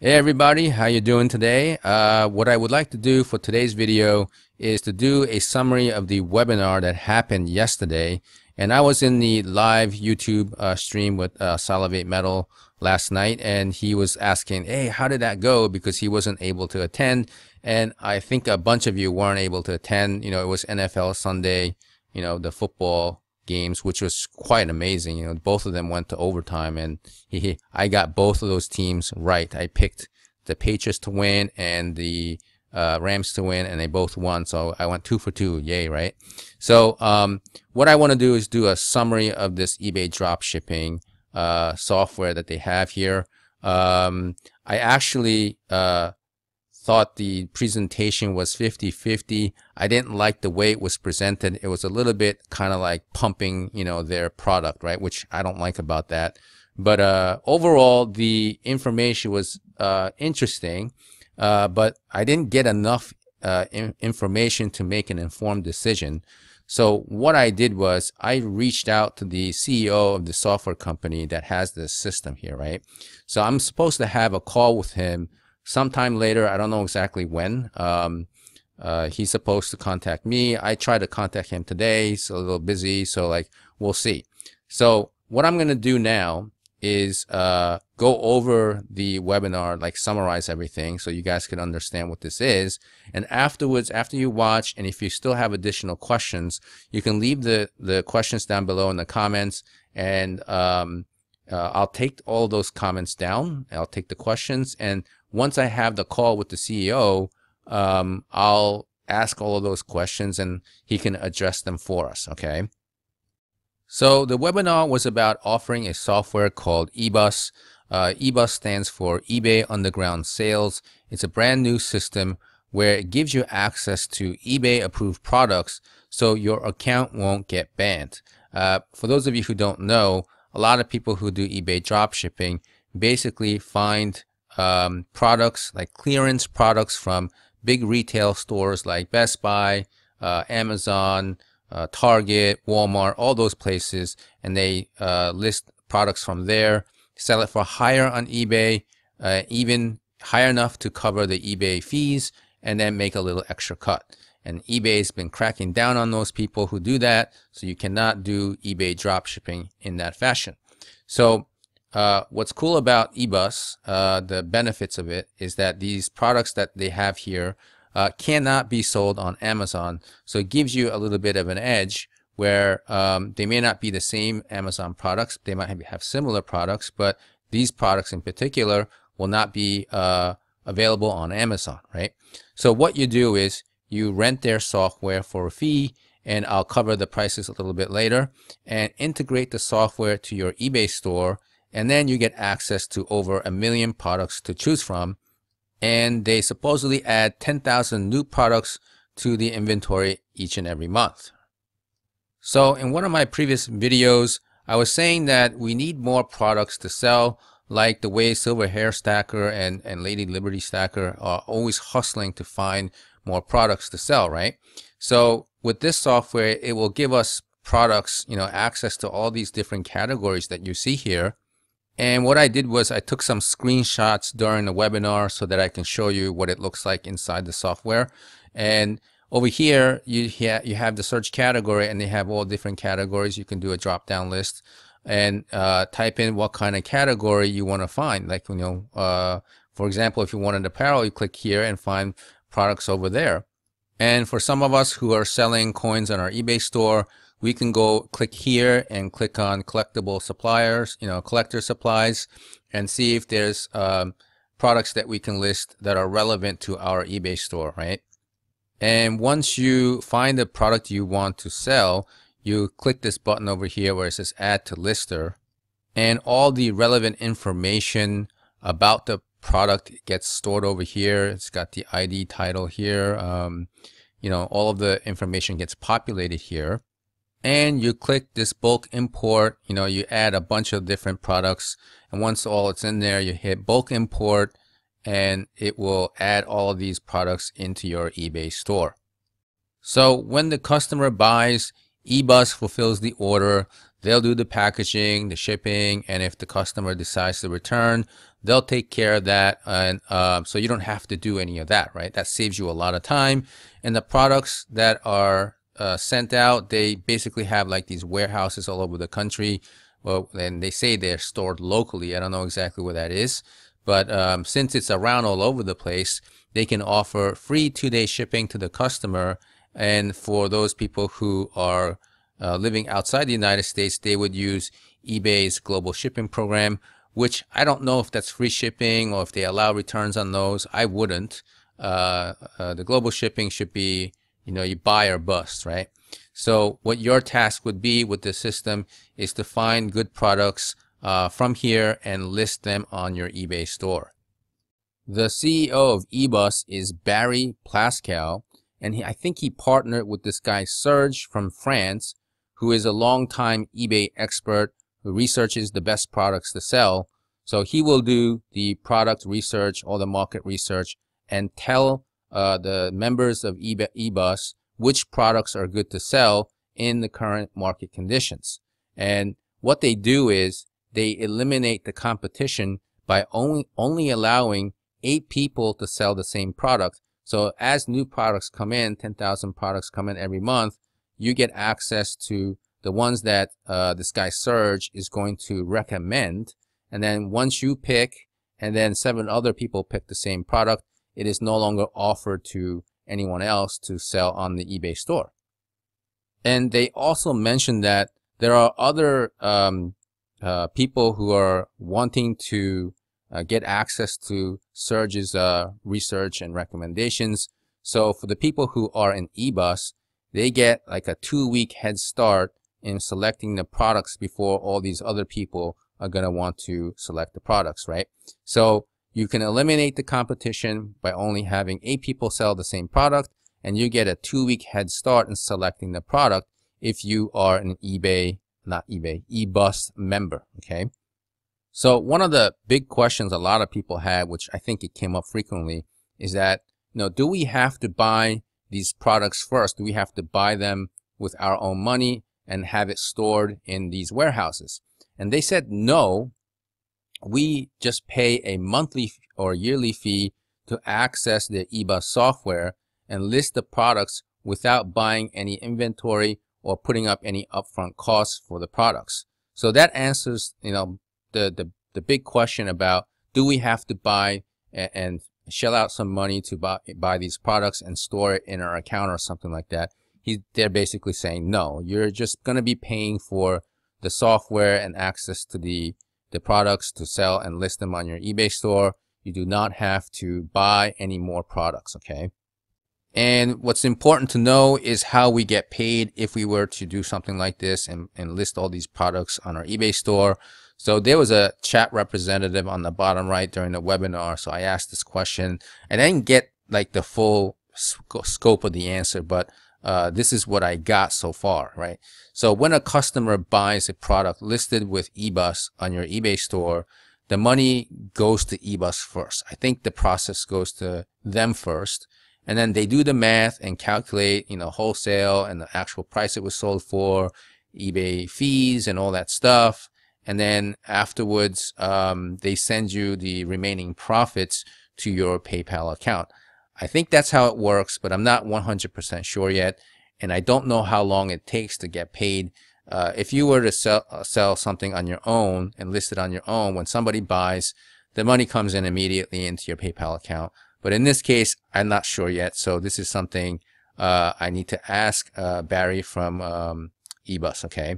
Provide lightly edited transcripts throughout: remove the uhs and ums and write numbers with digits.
Hey everybody, how you doing today? What I would like to do for today's video is to do a summary of the webinar that happened yesterday. And I was in the live YouTube stream with Salivate Metal last night, and he was asking, hey, how did that go? Because he wasn't able to attend. And I think a bunch of you weren't able to attend. You know, it was NFL Sunday, you know, the football games, which was quite amazing. You know, both of them went to overtime, and I got both of those teams right. I picked the Patriots to win and the Rams to win, and they both won. So I went 2 for 2. Yay, right? So what I want to do is do a summary of this eBay dropshipping software that they have here. I actually thought the presentation was 50-50. I didn't like the way it was presented. It was a little bit kind of like pumping, you know, their product, right? Which I don't like about that. But overall, the information was interesting, but I didn't get enough information to make an informed decision. So what I did was I reached out to the CEO of the software company that has this system here, right? So I'm supposed to have a call with him sometime later. I don't know exactly when. He's supposed to contact me. I tried to contact him today. He's a little busy, so like we'll see. So what I'm gonna do now is go over the webinar, like summarize everything so you guys can understand what this is. And afterwards, after you watch, and if you still have additional questions, you can leave the questions down below in the comments, and I'll take all those comments down. I'll take the questions, and once I have the call with the CEO, I'll ask all of those questions and he can address them for us, okay? So the webinar was about offering a software called Ebus. Ebus stands for eBay Underground Sales. It's a brand new system where it gives you access to eBay approved products so your account won't get banned. For those of you who don't know, a lot of people who do eBay dropshipping basically find products like clearance products from big retail stores like Best Buy, Amazon, Target, Walmart, all those places, and they list products from there, sell it for higher on eBay, even higher enough to cover the eBay fees, and then make a little extra cut. And eBay's been cracking down on those people who do that, so you cannot do eBay dropshipping in that fashion. So what's cool about Ebus, the benefits of it, is that these products that they have here cannot be sold on Amazon. So it gives you a little bit of an edge where they may not be the same Amazon products. They might have similar products, but these products in particular will not be available on Amazon, right? So what you do is you rent their software for a fee, and I'll cover the prices a little bit later, and integrate the software to your eBay store, and then you get access to over 1 million products to choose from, and they supposedly add 10,000 new products to the inventory each and every month. So in one of my previous videos, I was saying that we need more products to sell, like the way Silver Hair Stacker and Lady Liberty Stacker are always hustling to find more products to sell, right? So with this software, it will give us products, you know, access to all these different categories that you see here. And what I did was I took some screenshots during the webinar so that I can show you what it looks like inside the software. And over here, you have the search category, and they have all different categories. You can do a drop-down list and type in what kind of category you want to find. Like, you know, for example, if you wanted apparel, you click here and find products over there. And for some of us who are selling coins on our eBay store, we can go click here and click on collectible suppliers, you know, collector supplies, and see if there's products that we can list that are relevant to our eBay store, right? And once you find the product you want to sell, you click this button over here where it says add to lister, and all the relevant information about the product gets stored over here. It's got the ID title here. You know, all of the information gets populated here. And you click this bulk import. You know, you add a bunch of different products, and once all it's in there, you hit bulk import, and it will add all of these products into your eBay store. So when the customer buys, Ebus fulfills the order. They'll do the packaging, the shipping, and if the customer decides to return, they'll take care of that, and so you don't have to do any of that, right? That saves you a lot of time. And the products that are sent out, they basically have like these warehouses all over the country. Well, and they say they're stored locally. I don't know exactly where that is, but since it's around all over the place, they can offer free 2-day shipping to the customer. And for those people who are living outside the United States, they would use eBay's global shipping program, which I don't know if that's free shipping or if they allow returns on those. I wouldn't. The global shipping should be, you buy or bust, right? So what your task would be with the system is to find good products from here and list them on your eBay store. The CEO of Ebus is Barry Plaskow, and I think he partnered with this guy Serge from France, who is a longtime eBay expert who researches the best products to sell. So he will do the product research, all the market research, and tell the members of Ebus which products are good to sell in the current market conditions. And what they do is they eliminate the competition by only allowing 8 people to sell the same product. So as new products come in, 10,000 products come in every month, you get access to the ones that this guy Serge is going to recommend. And then once you pick, and then 7 other people pick the same product, it is no longer offered to anyone else to sell on the eBay store. And they also mentioned that there are other people who are wanting to get access to Serge's research and recommendations. So for the people who are in Ebus, they get like a 2-week head start in selecting the products before all these other people are going to want to select the products, right? So you can eliminate the competition by only having 8 people sell the same product, and you get a 2-week head start in selecting the product if you are an Ebus member, okay? So one of the big questions a lot of people had, which I think it came up frequently, is that, do we have to buy these products first? Do we have to buy them with our own money and have it stored in these warehouses? And they said, no, we just pay a monthly or yearly fee to access the Ebus software and list the products without buying any inventory or putting up any upfront costs for the products. So that answers, the big question about, do we have to buy and shell out some money to buy these products and store it in our account or something like that? They're basically saying, no, you're just going to be paying for the software and access to the products to sell and list them on your eBay store. You do not have to buy any more products, okay? And what's important to know is how we get paid if we were to do something like this and list all these products on our eBay store. So there was a chat representative on the bottom right during the webinar. So I asked this question, and I didn't get like the full scope of the answer, but this is what I got so far, right? So when a customer buys a product listed with Ebus on your eBay store, the money goes to Ebus first. I think the process goes to them first. And then they do the math and calculate, wholesale and the actual price it was sold for, eBay fees and all that stuff. And then afterwards, they send you the remaining profits to your PayPal account. I think that's how it works, but I'm not 100% sure yet. And I don't know how long it takes to get paid. If you were to sell something on your own and list it on your own, when somebody buys, the money comes in immediately into your PayPal account. But in this case, I'm not sure yet. So this is something I need to ask Barry from Ebus, okay?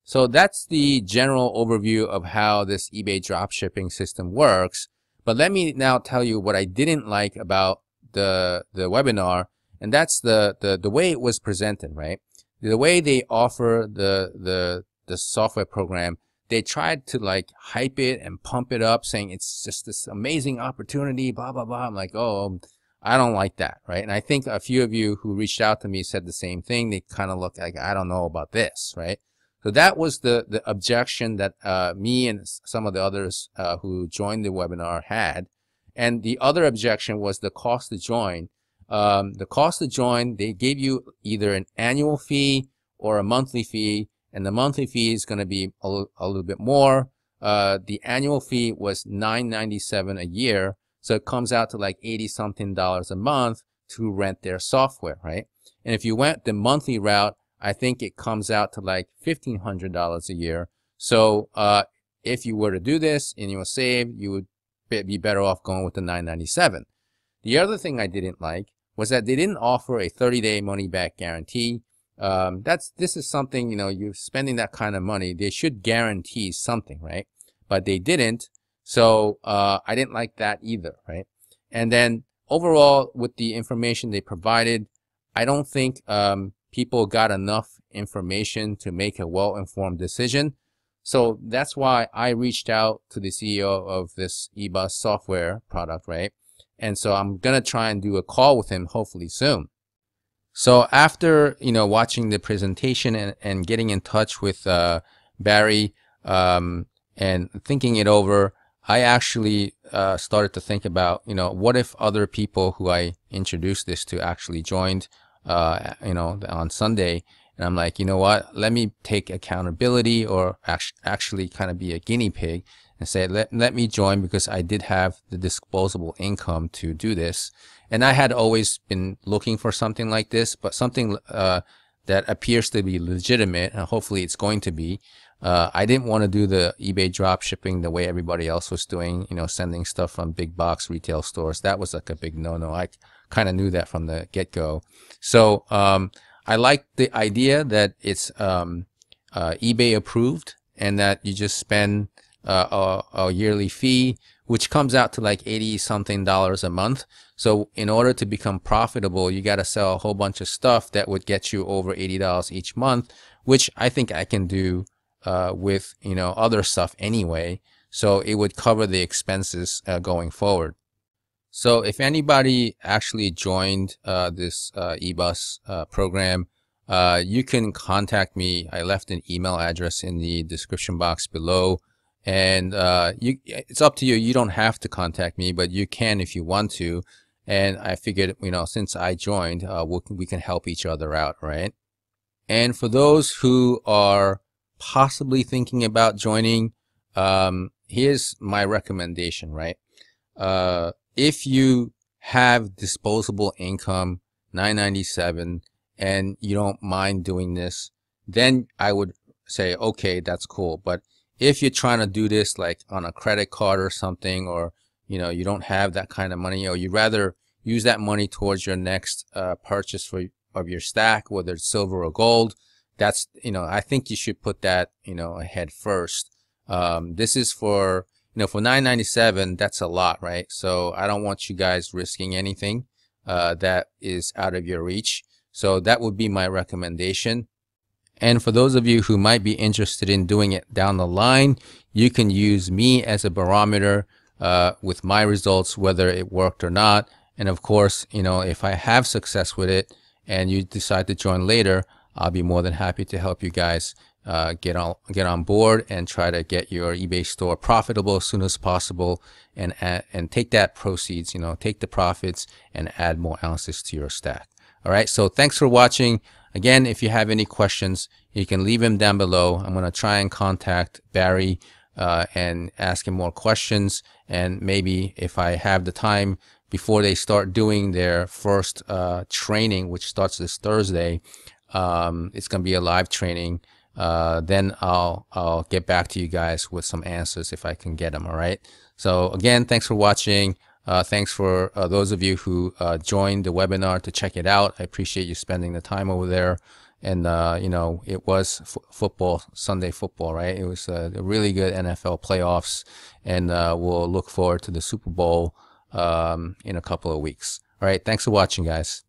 So that's the general overview of how this eBay dropshipping system works. But let me now tell you what I didn't like about the webinar, and that's the way it was presented, right? The way they offer the software program, they tried to like hype it and pump it up, saying it's just this amazing opportunity, blah, blah, blah. I'm like, oh, I don't like that, right? And I think a few of you who reached out to me said the same thing. They kind of look like, I don't know about this, right? So that was the objection that me and some of the others who joined the webinar had. And the other objection was the cost to join. The cost to join, they gave you either an annual fee or a monthly fee, and the monthly fee is going to be a little bit more. the annual fee was $9.97 a year. So it comes out to like 80 something dollars a month to rent their software, right? And if you went the monthly route, I think it comes out to like $1,500 a year. So if you were to do this and you were saved, you would be better off going with the $9.97. The other thing I didn't like was that they didn't offer a 30-day money-back guarantee. This is something, you know, you're spending that kind of money, they should guarantee something, right? But they didn't. So I didn't like that either, right? And then overall, with the information they provided, I don't think people got enough information to make a well-informed decision. So that's why I reached out to the CEO of this Ebus software product, right? And so I'm going to try and do a call with him hopefully soon. So after, you know, watching the presentation and getting in touch with Barry and thinking it over, I actually started to think about, you know, what if other people who I introduced this to actually joined, you know, on Sunday. And I'm like, you know what, let me take accountability, or actually kind of be a guinea pig and say, let me join, because I did have the disposable income to do this. And I had always been looking for something like this, but something that appears to be legitimate, and hopefully it's going to be. I didn't want to do the eBay drop shipping the way everybody else was doing, you know, sending stuff from big box retail stores. That was like a big no-no. I kind of knew that from the get-go. So I like the idea that it's eBay approved, and that you just spend a yearly fee, which comes out to like 80 something dollars a month. So in order to become profitable, you got to sell a whole bunch of stuff that would get you over $80 each month, which I think I can do with, you know, other stuff anyway. So it would cover the expenses going forward. So if anybody actually joined this Ebus program, you can contact me. I left an email address in the description box below, and it's up to you. You don't have to contact me, but you can if you want to. And I figured, you know, since I joined, we can help each other out, right? And for those who are possibly thinking about joining, here's my recommendation, right? If you have disposable income, $9.97, and you don't mind doing this, then I would say, okay, that's cool. But if you're trying to do this like on a credit card or something, or, you know, you don't have that kind of money, or you'd rather use that money towards your next purchase of your stack, whether it's silver or gold, that's, you know, I think you should put that, you know, ahead first. This is for, you know, for $9.97, that's a lot, right? So I don't want you guys risking anything that is out of your reach. So that would be my recommendation. And for those of you who might be interested in doing it down the line, you can use me as a barometer with my results, whether it worked or not. And of course, you know, if I have success with it and you decide to join later, I'll be more than happy to help you guys get on board and try to get your eBay store profitable as soon as possible, and take that proceeds, you know, take the profits and add more ounces to your stack. All right, so thanks for watching. Again, if you have any questions, you can leave them down below. I'm going to try and contact Barry and ask him more questions, and maybe if I have the time before they start doing their first training, which starts this Thursday, it's going to be a live training. Then I'll get back to you guys with some answers if I can get them. All right. So again, thanks for watching. Thanks for those of you who joined the webinar to check it out. I appreciate you spending the time over there. And you know, it was football, Sunday football, right? It was a really good NFL playoffs, and we'll look forward to the Super Bowl in a couple of weeks. All right. Thanks for watching, guys.